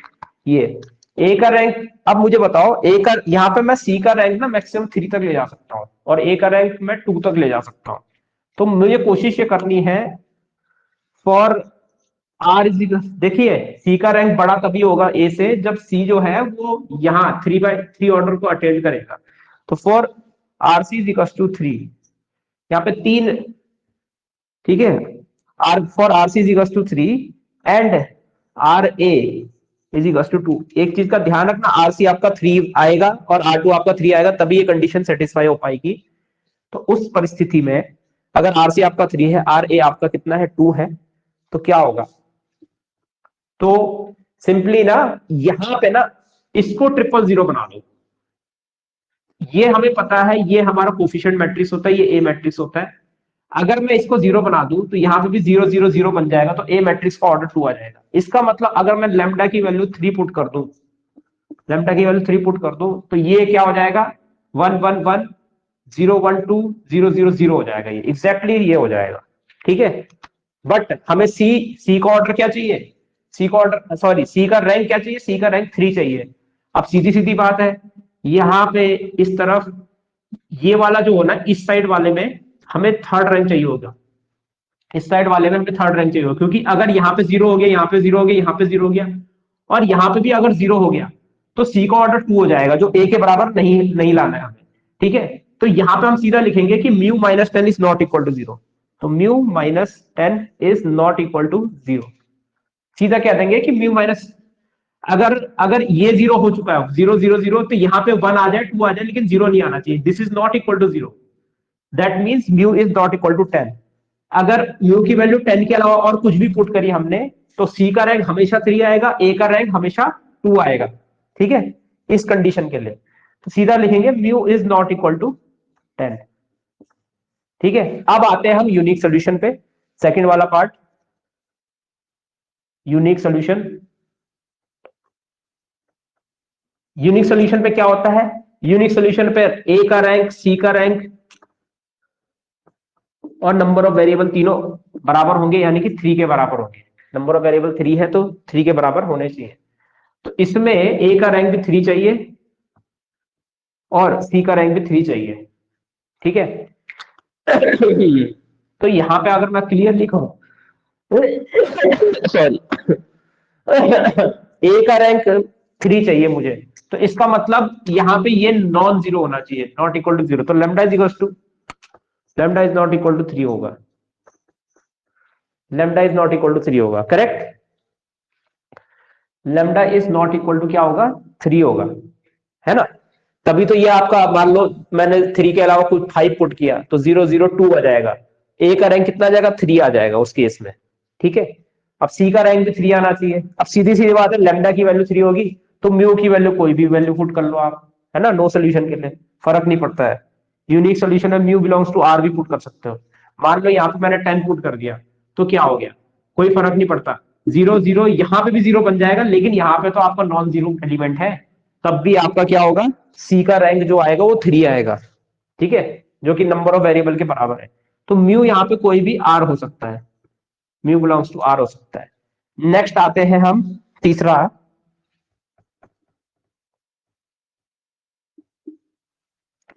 ये ए का रैंक, अब मुझे बताओ ए का, यहाँ पे मैं सी का रैंक ना मैक्सिमम 3 तक ले जा सकता हूँ और ए का रैंक मैं 2 तक ले जा सकता हूँ। तो मुझे कोशिश ये करनी है फॉर आर इज, देखिए सी का रैंक बड़ा तभी होगा ए से जब सी जो है वो यहाँ 3/3 ऑर्डर को अटेंड करेगा। तो for R C is equal to 3, यहाँ पे 3, ठीक है, R for R C is equal to 3 and R A is equal to 2। एक चीज का ध्यान रखना, आर सी आपका 3 आएगा और आर टू आपका 3 आएगा, तभी ये कंडीशन सेटिस्फाई हो पाएगी। तो उस परिस्थिति में अगर आर सी आपका 3 है, आर ए आपका कितना है 2 है, तो क्या होगा? तो सिंपली ना यहां पे ना इसको 000 बना दो। ये हमें पता है, ये हमारा कोफिशिएंट मैट्रिक्स होता है, ये ए मैट्रिक्स होता है। अगर मैं इसको 0 बना दूं तो यहाँ पे भी 0 0 0 बन जाएगा, तो ए मैट्रिक्स का ऑर्डर 2 आ जाएगा। इसका मतलब अगर मैं लैम्डा की वैल्यू 3 पुट कर दूं, लैम्डा की वैल्यू 3 पुट कर दूं, तो ये क्या हो जाएगा 1 1 1 0 1 2 0 0 0 हो जाएगा। ये एग्जैक्टली ये हो जाएगा। ठीक है, बट हमें सी का ऑर्डर क्या चाहिए? सी का ऑर्डर, सॉरी, सी का रैंक क्या चाहिए? सी का रैंक 3 चाहिए। अब सीधी सीधी बात है, यहाँ पे इस तरफ ये वाला जो होना, इस साइड वाले में हमें थर्ड रैंक चाहिए होगा, इस साइड वाले में हमें थर्ड रैंक चाहिए होगा, क्योंकि अगर यहाँ पे 0 हो गया, यहाँ पे 0 हो गया, यहाँ पे 0 हो गया और यहाँ पे भी अगर 0 हो गया, तो सी का ऑर्डर 2 हो जाएगा, जो ए के बराबर नहीं लाना है हमें। ठीक है, तो यहाँ पे हम सीधा लिखेंगे कि mu minus 10 is not equal to 0। तो mu minus 10 is not equal to 0। सीधा कह देंगे कि म्यू माइनस, अगर अगर ये 0 हो चुका है, 0 0 0, तो यहाँ पे 1 आ जाए, 2 आ जाए, लेकिन 0 नहीं आना चाहिए। This is not equal to 0, that means mu is not equal to 10। अगर म्यू की वैल्यू 10 के अलावा और कुछ भी पुट करी हमने, तो सी का रैंक हमेशा 3 आएगा, ए का रैंक हमेशा 2 आएगा। ठीक है, इस कंडीशन के लिए तो सीधा लिखेंगे mu is not equal to 10। ठीक है, अब आते हैं हम यूनिक सोल्यूशन पे, सेकंड वाला part, unique solution. Unique solution पे क्या होता है? यूनिक सोल्यूशन पे ए का रैंक, सी का रैंक और नंबर ऑफ वेरिएबल तीनों बराबर होंगे, यानी कि 3 के बराबर होंगे। नंबर ऑफ वेरिएबल 3 है तो 3 के बराबर होने चाहिए। तो इसमें ए का रैंक भी 3 चाहिए और सी का रैंक भी 3 चाहिए। ठीक है, तो यहां पे अगर मैं क्लियर लिखूं, सॉरी, ए का रैंक 3 चाहिए मुझे, तो इसका मतलब यहां पे ये नॉन जीरो होना चाहिए, नॉट इक्वल टू 0। तो lambda is equal to, lambda is not equal to 3 होगा, lambda is not equal to 3 होगा। Correct, lambda is not equal to क्या होगा? 3 होगा, है ना? तभी तो ये आपका, मान लो मैंने 3 के अलावा कुछ 5 पुट किया, तो 0 0 2 आ जाएगा। ए का रैंक कितना आ जाएगा? 3 आ जाएगा उस केस में। ठीक है। अब सी का रैंक भी 3 आना चाहिए। अब सीधी सीधी बात है, लैम्डा की वैल्यू 3 होगी तो म्यू की वैल्यू कोई भी वैल्यू पुट कर लो आप, है ना, नो सोल्यूशन के लिए फर्क नहीं पड़ता है। यूनिक सोल्यूशन में म्यू बिलोंग्स टू आर भी पुट कर सकते हो। मान लो यहाँ पे मैंने 10 पुट कर दिया तो क्या हो गया, कोई फर्क नहीं पड़ता, 0 0 यहाँ पे भी 0 बन जाएगा, लेकिन यहाँ पे तो आपका नॉन जीरो एलिमेंट है, तब भी आपका क्या होगा, सी का रैंक जो आएगा वो 3 आएगा, ठीक है, जो कि नंबर ऑफ वेरिएबल के बराबर है। तो म्यू यहाँ पे कोई भी आर हो सकता है, म्यू बिलोंग्स टू आर हो सकता है। नेक्स्ट आते हैं हम तीसरा,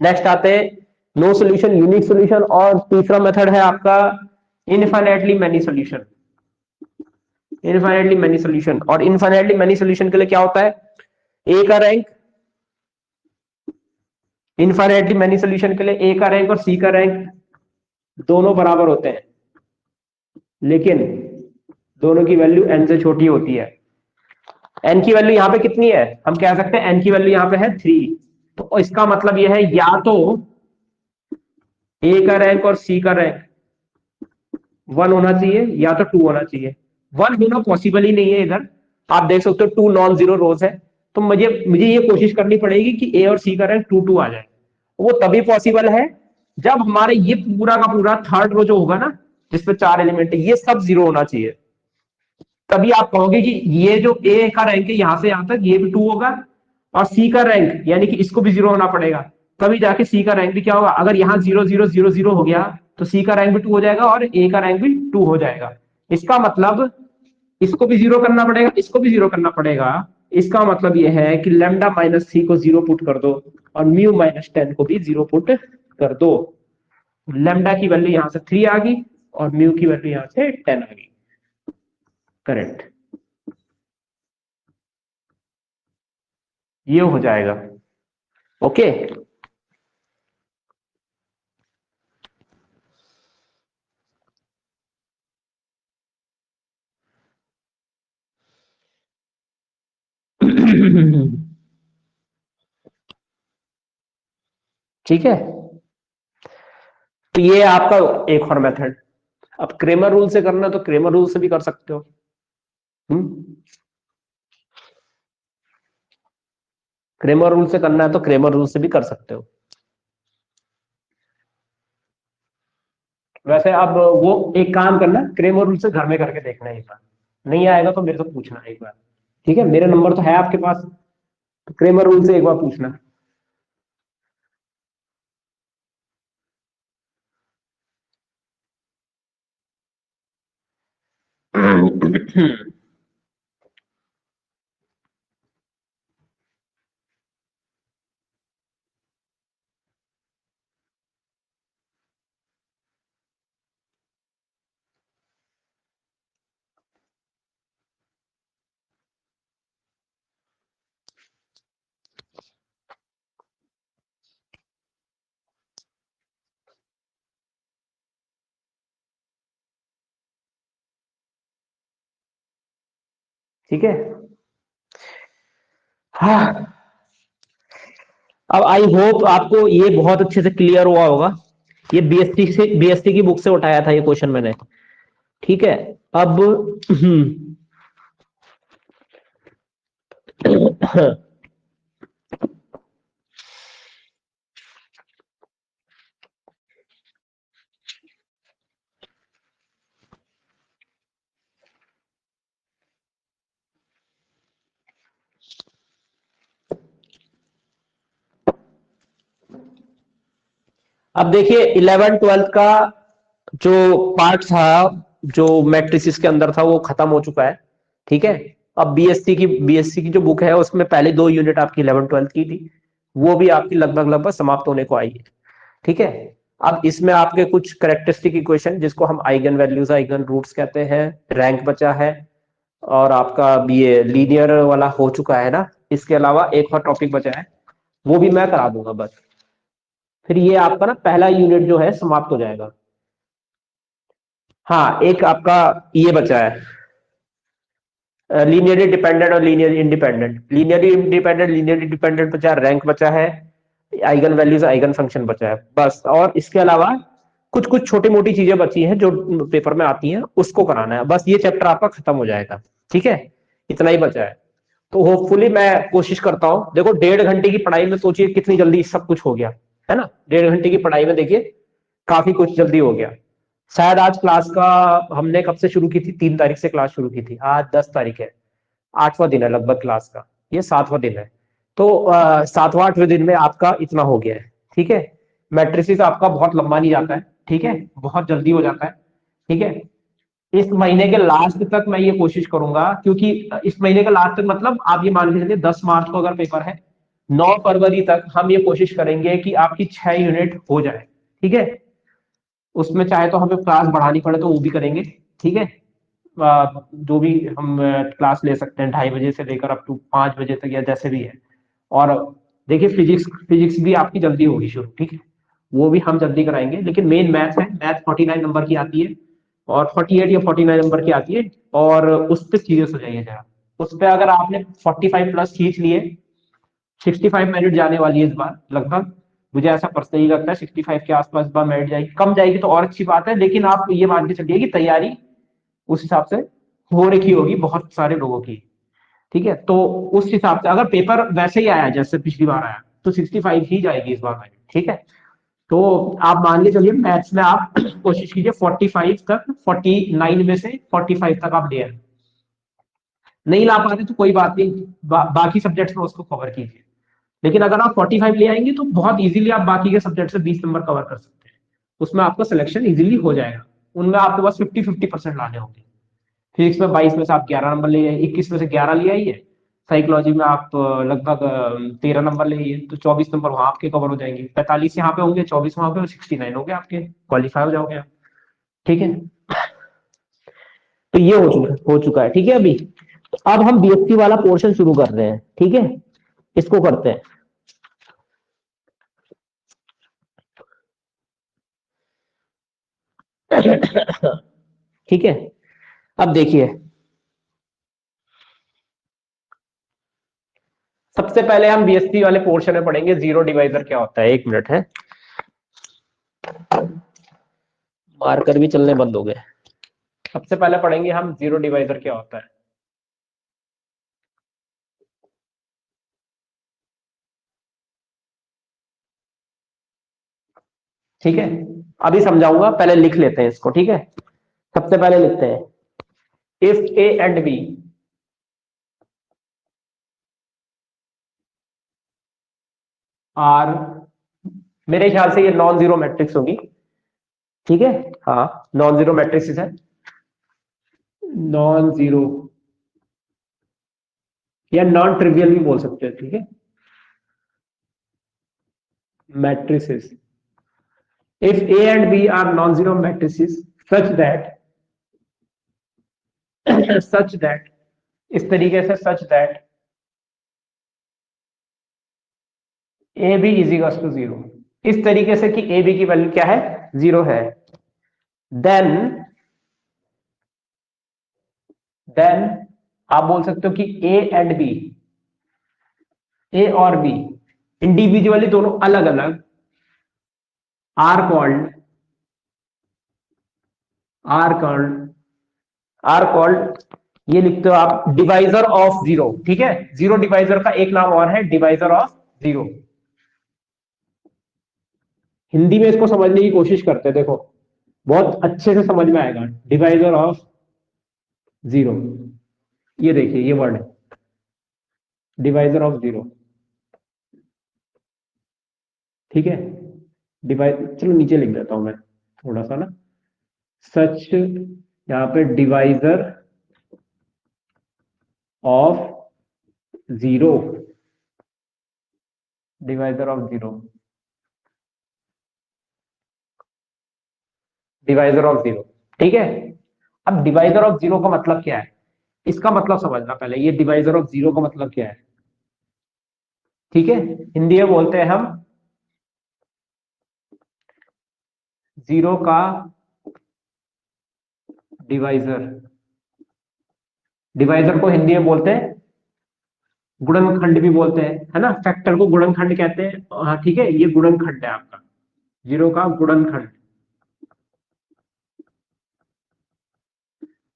नेक्स्ट आते हैं नो सोल्यूशन यूनिक सोल्यूशन, और तीसरा मेथड है आपका infinitely many solution. Infinitely many solution, और इनफाइनाइटली मैनी सोल्यूशन के लिए क्या होता है, ए का रैंक, इनफाइनाइटली मैनी सोल्यूशन के लिए ए का रैंक और सी का रैंक दोनों बराबर होते हैं, लेकिन दोनों की वैल्यू n से छोटी होती है। n की वैल्यू यहाँ पे कितनी है, हम कह सकते हैं n की वैल्यू यहाँ पे है 3, तो इसका मतलब यह है या तो a का रैंक और c का रैंक 1 होना चाहिए या तो 2 होना चाहिए। 1 होना पॉसिबल ही नहीं है, इधर आप देख सकते हो 2 नॉन जीरो रोज है, तो मुझे मुझे ये कोशिश करनी पड़ेगी कि a और c का रैंक 2 2 आ जाए। वो तभी पॉसिबल है जब हमारे ये पूरा का पूरा थर्ड रो जो होगा ना, जिसपे 4 एलिमेंट है, ये सब 0 होना चाहिए, तभी आप कहोगे कि ये जो ए का रैंक है यहां से यहां तक ये भी 2 होगा, और सी का रैंक यानी कि इसको भी 0 होना पड़ेगा, तभी जाके सी का रैंक भी क्या होगा। अगर यहाँ 0 0 0 0 हो गया तो सी का रैंक भी 2 हो जाएगा और ए का रैंक भी 2 हो जाएगा। इसका मतलब इसको भी 0 करना पड़ेगा, इसको भी 0 करना पड़ेगा। इसका मतलब यह है कि लैम्डा माइनस सी को 0 पुट कर दो और म्यू माइनस 10 को भी 0 पुट कर दो। लैम्डा की वैल्यू यहां से 3 आ गई और म्यू की वैल्यू यहां से 10 आ गई, करेक्ट, ये हो जाएगा। ओके, ठीक है, तो ये आपका एक और मेथड। अब क्रेमर रूल से करना तो क्रेमर रूल से भी कर सकते हो। क्रेमर रूल से करना है तो क्रेमर रूल से भी कर सकते हो। वैसे अब वो एक काम करना, क्रेमर रूल से घर में करके देखना एक बार, नहीं आएगा तो मेरे से पूछना एक बार, ठीक है, मेरे नंबर तो है आपके पास, तो क्रेमर रूल से एक बार पूछना। ठीक है, हाँ, अब आई होप आपको ये बहुत अच्छे से क्लियर हुआ होगा। ये बीएसटी की बुक से उठाया था ये क्वेश्चन मैंने, ठीक है। अब अब देखिए 11 12 का जो पार्ट था, जो मैट्रिसेस के अंदर था, वो खत्म हो चुका है, ठीक है। अब बीएससी की जो बुक है उसमें पहले 2 यूनिट आपकी 11 12 की थी, वो भी आपकी लगभग लगभग समाप्त होने को आई है, ठीक है। अब इसमें आपके कुछ करेक्टरिस्टिक इक्वेशन, जिसको हम आइगन वैल्यूज आइगन रूट्स कहते हैं, रैंक बचा है, और आपका ये लीनियर वाला हो चुका है ना, इसके अलावा एक और टॉपिक बचा है, वो भी मैं करा दूंगा बस, फिर ये आपका ना पहला यूनिट जो है समाप्त हो जाएगा। हाँ, एक आपका ये बचा है, लीनियरली डिपेंडेंट और लीनियरली इंडिपेंडेंट। लीनियरली डिपेंडेंट बचा है, रैंक बचा है, आइगन वैल्यूज आइगन फंक्शन बचा है, बस। और इसके अलावा कुछ कुछ छोटी मोटी चीजें बची हैं जो पेपर में आती हैं, उसको कराना है, बस ये चैप्टर आपका खत्म हो जाएगा। ठीक है, इतना ही बचा है। तो होपफुली मैं कोशिश करता हूं, देखो 1.5 घंटे की पढ़ाई में सोचिए कितनी जल्दी सब कुछ हो गया, है ना। 1.5 घंटे की पढ़ाई में देखिए काफी कुछ जल्दी हो गया। शायद आज क्लास का हमने कब से शुरू की थी, 3 तारीख से क्लास शुरू की थी, आज 10 तारीख है, 8वां दिन है लगभग क्लास का, ये 7वां दिन है। तो 7वां 8वें दिन में आपका इतना हो गया है। ठीक है, मैट्रिसेस आपका बहुत लंबा नहीं जाता है, ठीक है, बहुत जल्दी हो जाता है। ठीक है, इस महीने के लास्ट तक मैं ये कोशिश करूंगा, क्योंकि इस महीने के लास्ट तक मतलब आप ये मान के चलिए 10 मार्च को अगर पेपर है, 9 फरवरी तक हम ये कोशिश करेंगे कि आपकी 6 यूनिट हो जाए। ठीक है, उसमें चाहे तो हमें क्लास बढ़ानी पड़े तो वो भी करेंगे। ठीक है, जो भी हम क्लास ले सकते हैं 2:30 बजे से लेकर अप टू 5 बजे तक, या जैसे भी है। और देखिए फिजिक्स फिजिक्स भी आपकी जल्दी होगी शुरू। ठीक है, वो भी हम जल्दी कराएंगे, लेकिन मेन मैथ है, मैथ 49 नंबर की आती है, और 48 या 49 नंबर की आती है, और उस पर सीरियस हो जाइए जरा। उस पर अगर आपने 45 प्लस खींच लिए, 65 मिनट जाने वाली है इस बार लगभग, मुझे ऐसा पर्सनली लगता है 65 के आसपास इस बार मिनट जाएगी, कम जाएगी तो और अच्छी बात है, लेकिन आप ये मान के चलिए कि तैयारी उस हिसाब से हो रखी होगी बहुत सारे लोगों की। ठीक है, तो उस हिसाब से अगर पेपर वैसे ही आया जैसे पिछली बार आया, तो 65 ही जाएगी इस बार में। ठीक है, तो आप मान के चलिए मैथ्स में आप कोशिश कीजिए 45 तक, 49 में से 45 तक आप ले आए। नहीं ला पाते तो कोई बात नहीं, बाकी सब्जेक्ट्स में उसको कवर कीजिए। लेकिन अगर आप 45 ले आएंगे तो बहुत इजीली आप बाकी के सब्जेक्ट से 20 नंबर कवर कर सकते हैं, उसमें आपका सिलेक्शन इजीली हो जाएगा। उनमें आपको बस 50-50% लाने होंगे। फिजिक्स में 22 में से आप 11 नंबर ले आइए, 21 में से 11 ले आइए, साइकोलॉजी में आप लगभग 13 नंबर ले आइए, तो 24 नंबर वहां आपके कवर हो जाएंगे, 45 यहाँ पे होंगे, 24 वहां पे, और 69 हो गए आपके, क्वालिफाई हो जाओगे आप। ठीक है, तो ये हो चुका है। ठीक है, अभी तो अब हम बीएससी वाला पोर्शन शुरू कर रहे हैं। ठीक है, इसको करते हैं। ठीक है, अब देखिए सबसे पहले हम बीएससी वाले पोर्शन में पढ़ेंगे जीरो डिवाइजर क्या होता है। 1 मिनट है, मार्कर भी चलने बंद हो गए। सबसे पहले पढ़ेंगे हम जीरो डिवाइजर क्या होता है। ठीक है, अभी समझाऊंगा, पहले लिख लेते हैं इसको। ठीक है, सबसे पहले लिखते हैं if A and B are, मेरे ख्याल से ये नॉन जीरो मैट्रिक्स होगी। ठीक है, हाँ, नॉन जीरो मैट्रिक्स है, नॉन जीरो या नॉन ट्रिवियल भी बोल सकते हैं। ठीक है, matrices, if A and B are non-zero matrices such that such that इस तरीके से such that A B is equal to zero, इस तरीके से कि ए बी की वैल्यू क्या है, जीरो है, देन देन आप बोल सकते हो कि ए एंड बी, ए और बी इंडिविजुअली दोनों अलग अलग are called are called are called ये लिखते हो आप डिवाइजर ऑफ जीरो। ठीक है, जीरो डिवाइजर का एक नाम और है डिवाइजर ऑफ जीरो। हिंदी में इसको समझने की कोशिश करते हैं, देखो बहुत अच्छे से समझ में आएगा। डिवाइजर ऑफ जीरो, ये देखिए ये वर्ड है डिवाइजर ऑफ जीरो। ठीक है, डिवाइज, चलो नीचे लिख देता हूं मैं थोड़ा सा ना, सच, यहां पे divisor of zero, divisor of zero, divisor of zero. ठीक है, अब डिवाइजर ऑफ जीरो का मतलब क्या है, इसका मतलब समझना पहले, ये डिवाइजर ऑफ जीरो का मतलब क्या है। ठीक है, हिंदी में बोलते हैं हम जीरो का डिवाइजर, डिवाइजर को हिंदी में बोलते हैं गुणनखंड भी बोलते हैं, है ना, फैक्टर को गुणनखंड कहते हैं। हाँ ठीक है, ये गुणनखंड है आपका, जीरो का गुणनखंड।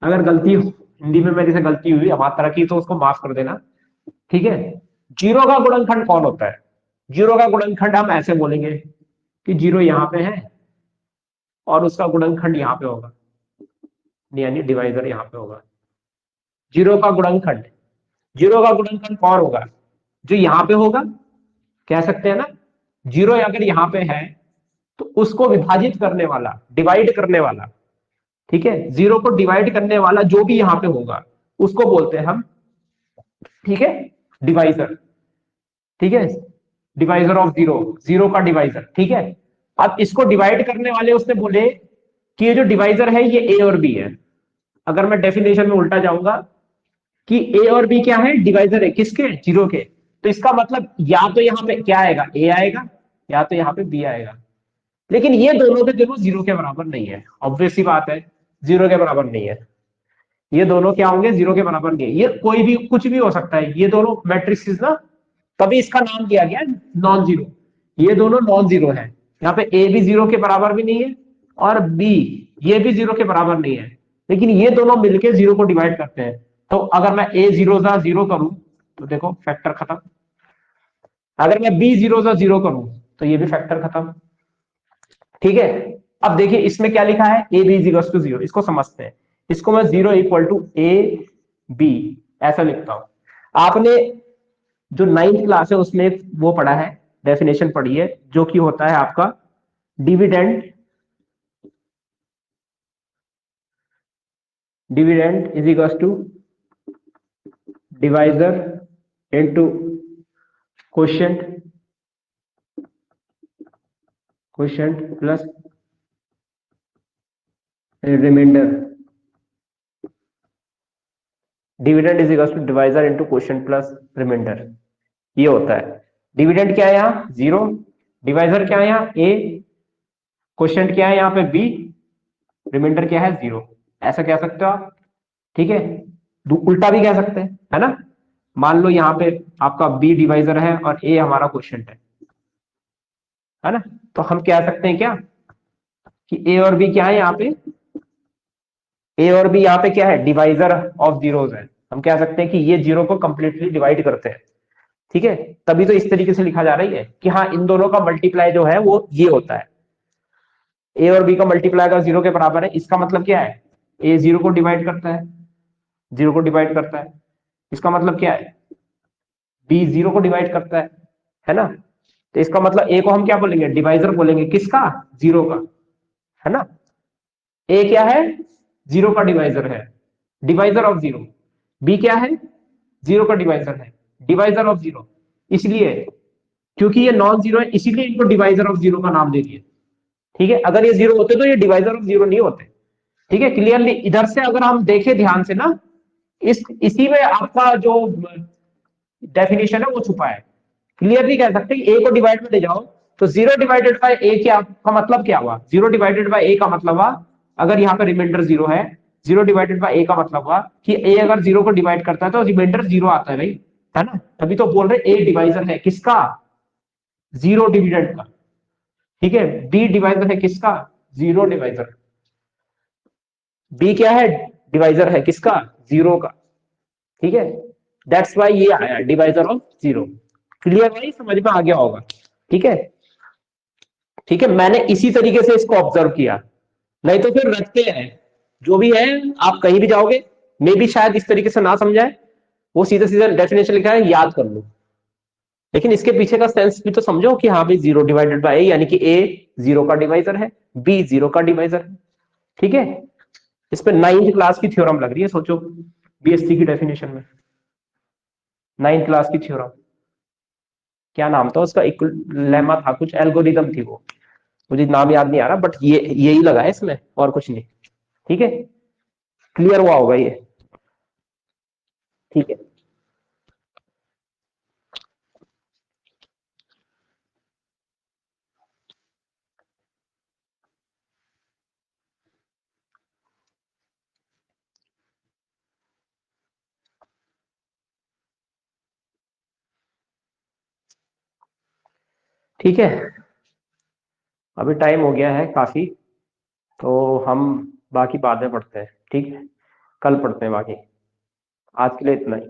अगर गलती हिंदी में मेरी से गलती हुई हमारी तरह की तो उसको माफ कर देना, ठीक है। जीरो का गुणनखंड कौन होता है? जीरो का गुणनखंड हम ऐसे बोलेंगे कि जीरो यहां पे है और उसका गुणनखंड यहां पे होगा, यानी डिवाइजर यहां पे होगा। जीरो का गुणनखंड, जीरो का गुणनखंड कौन होगा? जो यहां पे होगा, कह सकते हैं ना। जीरो अगर यहां पे है तो उसको विभाजित करने वाला, डिवाइड करने वाला, ठीक है, जीरो को डिवाइड करने वाला जो भी यहां पे होगा उसको बोलते हैं हम, ठीक है, डिवाइजर, ठीक है, डिवाइजर ऑफ जीरो, जीरो का डिवाइजर, ठीक है। अब इसको डिवाइड करने वाले उसने बोले कि ये जो डिवाइजर है ये ए और बी है। अगर मैं डेफिनेशन में उल्टा जाऊंगा कि ए और बी क्या है, डिवाइजर है किसके, जीरो के, तो इसका मतलब या तो यहां पे क्या आएगा, ए आएगा, या तो यहां पे बी आएगा। लेकिन ये दोनों के दोनों जीरो के बराबर नहीं है, ऑब्वियस सी बात है, जीरो के बराबर नहीं है। ये दोनों क्या होंगे, जीरो के बराबर नहीं है। ये कोई भी कुछ भी हो सकता है, ये दोनों मैट्रिक्स ना, तभी इसका नाम दिया गया नॉन जीरो। ये दोनों नॉन जीरो है, यहाँ पे ए भी जीरो के बराबर भी नहीं है और बी ये भी जीरो के बराबर नहीं है, लेकिन ये दोनों मिलके जीरो को डिवाइड करते हैं। तो अगर मैं ए जीरो जा जीरो करूं तो देखो फैक्टर खत्म, अगर मैं बी जीरो जा जीरो करूं तो ये भी फैक्टर खत्म, ठीक है। अब देखिए इसमें क्या लिखा है, A B equal to zero, इसको समझते हैं। इसको मैं zero equal to A B ऐसा लिखता हूं। आपने जो नाइन्थ क्लास है उसमें वो पढ़ा है, डेफिनेशन पढ़ी है, जो कि होता है आपका dividend, dividend is equal to divisor into quotient, quotient plus remainder. Dividend is equal to divisor into quotient plus remainder, ये होता है। डिविडेंड क्या है यहाँ, जीरो, डिवाइजर क्या है यहाँ, ए, क्वोशिएंट क्या है यहाँ पे, बी, रिमाइंडर क्या है, जीरो। ऐसा कह सकते हो आप, ठीक है। उल्टा भी कह सकते हैं, है ना। मान लो यहाँ पे आपका बी डिवाइजर है और ए हमारा क्वोशिएंट है ना। तो हम कह सकते हैं क्या कि ए और बी क्या है यहाँ पे, ए और बी यहाँ पे क्या है, डिवाइजर ऑफ जीरोस है। हम कह सकते हैं कि ये जीरो को कंप्लीटली डिवाइड करते हैं, ठीक है। तभी तो इस तरीके से लिखा जा रही है कि हाँ इन दोनों का मल्टीप्लाई जो है वो ये होता है, ए और बी का मल्टीप्लाई अगर जीरो के बराबर है, इसका मतलब क्या है, ए जीरो को डिवाइड करता है, जीरो को डिवाइड करता है, इसका मतलब क्या है, बी जीरो को डिवाइड करता है ना। तो इसका मतलब ए को हम क्या बोलेंगे, डिवाइजर बोलेंगे, किसका, जीरो का, है ना। ए क्या है, जीरो का डिवाइजर है, डिवाइजर ऑफ जीरो। बी क्या है, जीरो का डिवाइजर है, डिवाइजर ऑफ जीरो। इसलिए क्योंकि ये नॉन जीरो है इसीलिए इनको डिवाइजर ऑफ जीरो का नाम दे दिया, ठीक है। अगर ये जीरो होते तो ये डिवाइजर ऑफ जीरो नहीं होते, ठीक है। क्लियरली इधर से अगर हम देखें ध्यान से ना, इसी में आपका जो डेफिनेशन है वो छुपा है। क्लियरली कह सकते हैं ए को डिवाइड में ले जाओ तो जीरो डिवाइडेड बाय ए क्या का मतलब क्या हुआ, जीरो डिवाइडेड बाय ए का मतलब हुआ, अगर यहाँ पे रिमाइंडर जीरो है, जीरो डिवाइडेड बाय ए का मतलब हुआ कि ए अगर जीरो को डिवाइड करता है तो रिमाइंडर जीरो आता है भाई, है ना। तभी तो बोल रहे ए डिवाइजर है किसका, जीरो डिविडेंड का, ठीक है। बी डिवाइजर है किसका, जीरो डिवाइजर। बी क्या है, डिवाइजर है किसका, जीरो का, ठीक है। दैट्स वाई ये आया डिवाइजर ऑफ जीरो। क्लियर भाई, समझ में आ गया होगा, ठीक है। ठीक है, मैंने इसी तरीके से इसको ऑब्जर्व किया, नहीं तो फिर रखते हैं जो भी है, आप कहीं भी जाओगे मे भी शायद इस तरीके से ना समझाए, वो सीधा सीधा डेफिनेशन लिखा है याद कर लो, लेकिन इसके पीछे का सेंस भी तो समझो कि हाँ भाई जीरो डिवाइडेड बाय ए, यानी कि ए जीरो का डिवाइजर है, बी जीरो का डिवाइजर है, ठीक है। इस पे नाइन्थ क्लास की थ्योरम लग रही है, सोचो बीएससी की डेफिनेशन में नाइन्थ क्लास की थ्योरम, क्या नाम था उसका, एक लेमा था, कुछ एल्गोरिदम थी वो, मुझे नाम याद नहीं आ रहा, बट ये यही लगा है इसमें और कुछ नहीं, ठीक है। क्लियर हुआ होगा ये, ठीक है। ठीक है, अभी टाइम हो गया है काफी, तो हम बाकी बाद में पढ़ते हैं, ठीक है। कल पढ़ते हैं बाकी। आज के लिए इतना ही।